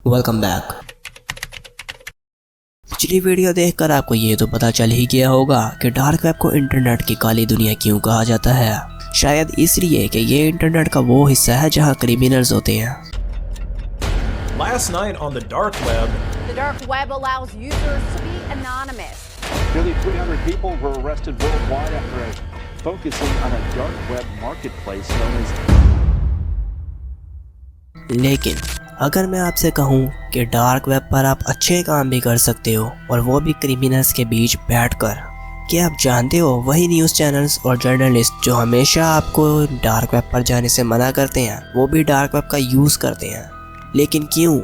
Welcome back. पिछली video देखकर आपको ये तो पता चल ही गया होगा कि डार्क वेब को इंटरनेट की काली दुनिया क्यों कहा जाता है। शायद इसलिए कि ये इंटरनेट का वो हिस्सा है जहाँ क्रिमिनल्स होते हैं। Last night on the dark web allows users to be anonymous. Nearly 300 people were arrested worldwide after focusing on a dark web marketplace known as. लेकिन अगर मैं आपसे कहूँ कि डार्क वेब पर आप अच्छे काम भी कर सकते हो और वो भी क्रिमिनल्स के बीच बैठकर, क्या आप जानते हो वही न्यूज़ चैनल्स और जर्नलिस्ट जो हमेशा आपको डार्क वेब पर जाने से मना करते हैं वो भी डार्क वेब का यूज़ करते हैं। लेकिन क्यों?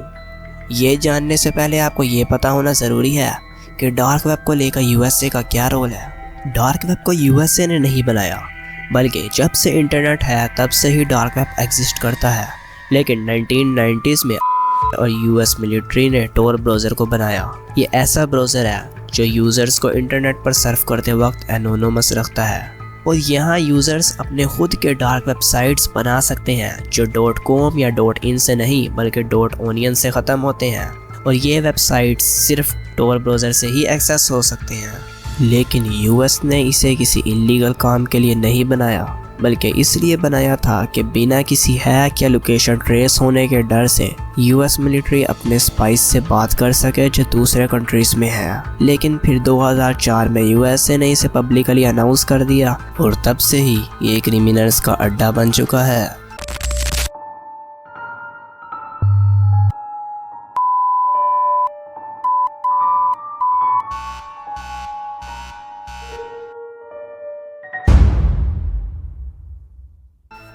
ये जानने से पहले आपको ये पता होना ज़रूरी है कि डार्क वेब को लेकर यूएसए का क्या रोल है। डार्क वेब को यूएसए ने नहीं बनाया, बल्कि जब से इंटरनेट है तब से ही डार्क वेब एग्जिस्ट करता है। लेकिन 1990s में और यूएस मिलिट्री ने tor ब्राउज़र को बनाया। ये ऐसा ब्राउज़र है जो यूज़र्स को इंटरनेट पर सर्फ करते वक्त एनोनिमस रखता है और यहाँ यूज़र्स अपने खुद के डार्क वेबसाइट्स बना सकते हैं जो .com या .in से नहीं बल्कि .onion से ख़त्म होते हैं और ये वेबसाइट्स सिर्फ tor ब्राउज़र से ही एक्सेस हो सकते हैं। लेकिन यूएस ने इसे किसी इलीगल काम के लिए नहीं बनाया, बल्कि इसलिए बनाया था कि बिना किसी हैक या लोकेशन ट्रेस होने के डर से यूएस मिलिट्री अपने स्पाइस से बात कर सके जो दूसरे कंट्रीज में है। लेकिन फिर 2004 में यूएसए ने इसे पब्लिकली अनाउंस कर दिया और तब से ही ये क्रिमिनल्स का अड्डा बन चुका है।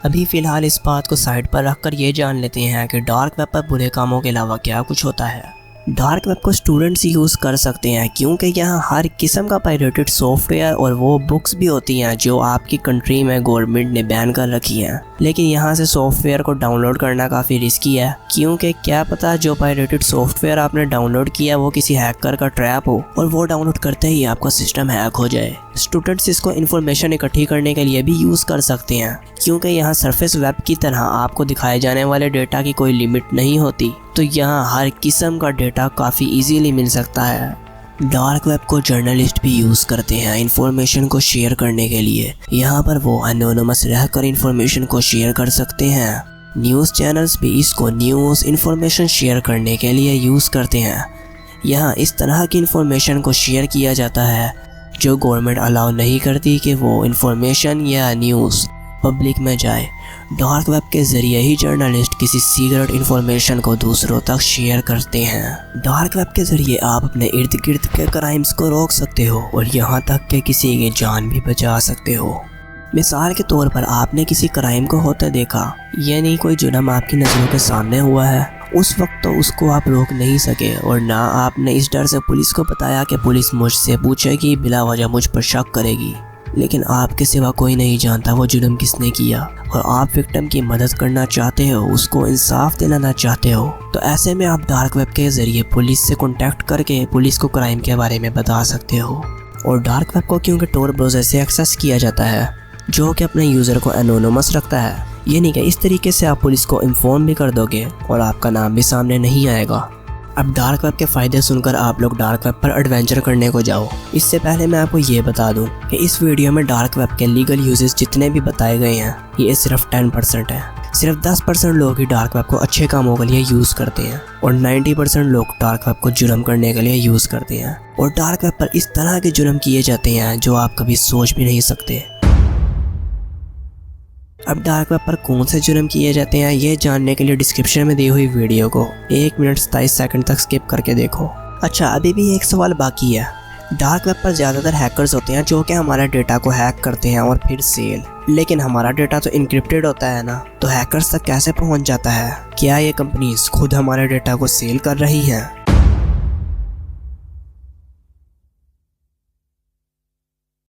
अभी फ़िलहाल इस बात को साइड पर रखकर ये जान लेते हैं कि डार्क वेब पर बुरे कामों के अलावा क्या कुछ होता है। डार्क वेब को स्टूडेंट्स यूज़ कर सकते हैं क्योंकि यहाँ हर किस्म का पायरेटेड सॉफ्टवेयर और वो बुक्स भी होती हैं जो आपकी कंट्री में गवर्नमेंट ने बैन कर रखी हैं। लेकिन यहाँ से सॉफ्टवेयर को डाउनलोड करना काफ़ी रिस्की है क्योंकि क्या पता जो पायरेटेड सॉफ्टवेयर आपने डाउनलोड किया वो किसी हैकर का ट्रैप हो और वो डाउनलोड करते ही आपका सिस्टम हैक हो जाए। स्टूडेंट्स इसको इन्फॉर्मेशन इकट्ठी करने के लिए भी यूज़ कर सकते हैं क्योंकि यहाँ सरफेस वेब की तरह आपको दिखाए जाने वाले डेटा की कोई लिमिट नहीं होती, तो यहाँ हर किस्म का डेटा काफ़ी इजीली मिल सकता है। डार्क वेब को जर्नलिस्ट भी यूज़ करते हैं इंफॉर्मेशन को शेयर करने के लिए। यहाँ पर वो एनोनिमस रहकर इंफॉर्मेशन को शेयर कर सकते हैं। न्यूज़ चैनल्स भी इसको न्यूज़ इंफॉर्मेशन शेयर करने के लिए यूज़ करते हैं। यहाँ इस तरह की इंफॉर्मेशन को शेयर किया जाता है जो गवर्नमेंट अलाउ नहीं करती कि वो इंफॉर्मेशन या न्यूज़ पब्लिक में जाए। डार्क वेब के ज़रिए ही जर्नलिस्ट किसी सीक्रेट इंफॉर्मेशन को दूसरों तक शेयर करते हैं। डार्क वेब के ज़रिए आप अपने इर्द गिर्द के क्राइम्स को रोक सकते हो और यहाँ तक कि किसी की जान भी बचा सकते हो। मिसाल के तौर पर आपने किसी क्राइम को होते देखा, यानी कोई जुर्म आपकी नज़रों के सामने हुआ है, उस वक्त तो उसको आप रोक नहीं सके और ना आपने इस डर से पुलिस को बताया कि पुलिस मुझसे पूछेगी, बिला वजह मुझ पर शक करेगी। लेकिन आपके सिवा कोई नहीं जानता वो जुर्म किसने किया और आप विक्टिम की मदद करना चाहते हो, उसको इंसाफ दिलाना चाहते हो। तो ऐसे में आप डार्क वेब के ज़रिए पुलिस से कांटेक्ट करके पुलिस को क्राइम के बारे में बता सकते हो। और डार्क वेब को क्योंकि tor ब्राउज़र से एक्सेस किया जाता है जो कि अपने यूज़र को एनोनिमस रखता है, ये नहीं कि इस तरीके से आप पुलिस को इन्फॉर्म भी कर दोगे और आपका नाम भी सामने नहीं आएगा। अब डार्क वेब के फ़ायदे सुनकर आप लोग डार्क वेब पर एडवेंचर करने को जाओ। इससे पहले मैं आपको ये बता दूं कि इस वीडियो में डार्क वेब के लीगल यूजेस जितने भी बताए गए हैं ये सिर्फ 10% है। सिर्फ 10% लोग ही डार्क वेब को अच्छे कामों के लिए यूज़ करते हैं और 90% लोग डार्क वेब को जुर्म करने के लिए यूज़ करते हैं। और डार्क वेब पर इस तरह के जुर्म किए जाते हैं जो आप कभी सोच भी नहीं सकते। अब डार्क वेब पर कौन से जुर्म किए जाते हैं ये जानने के लिए डिस्क्रिप्शन में दी हुई वीडियो को 1 मिनट 27 सेकंड तक स्किप करके देखो। अच्छा, अभी भी एक सवाल बाकी है। डार्क वेब पर ज़्यादातर हैकर्स होते हैं जो कि हमारे डेटा को हैक करते हैं और फिर सेल, लेकिन हमारा डेटा तो इनक्रिप्टेड होता है ना, तो हैकर्स तक कैसे पहुंच जाता है? क्या ये कंपनीज खुद हमारे डेटा को सेल कर रही हैं?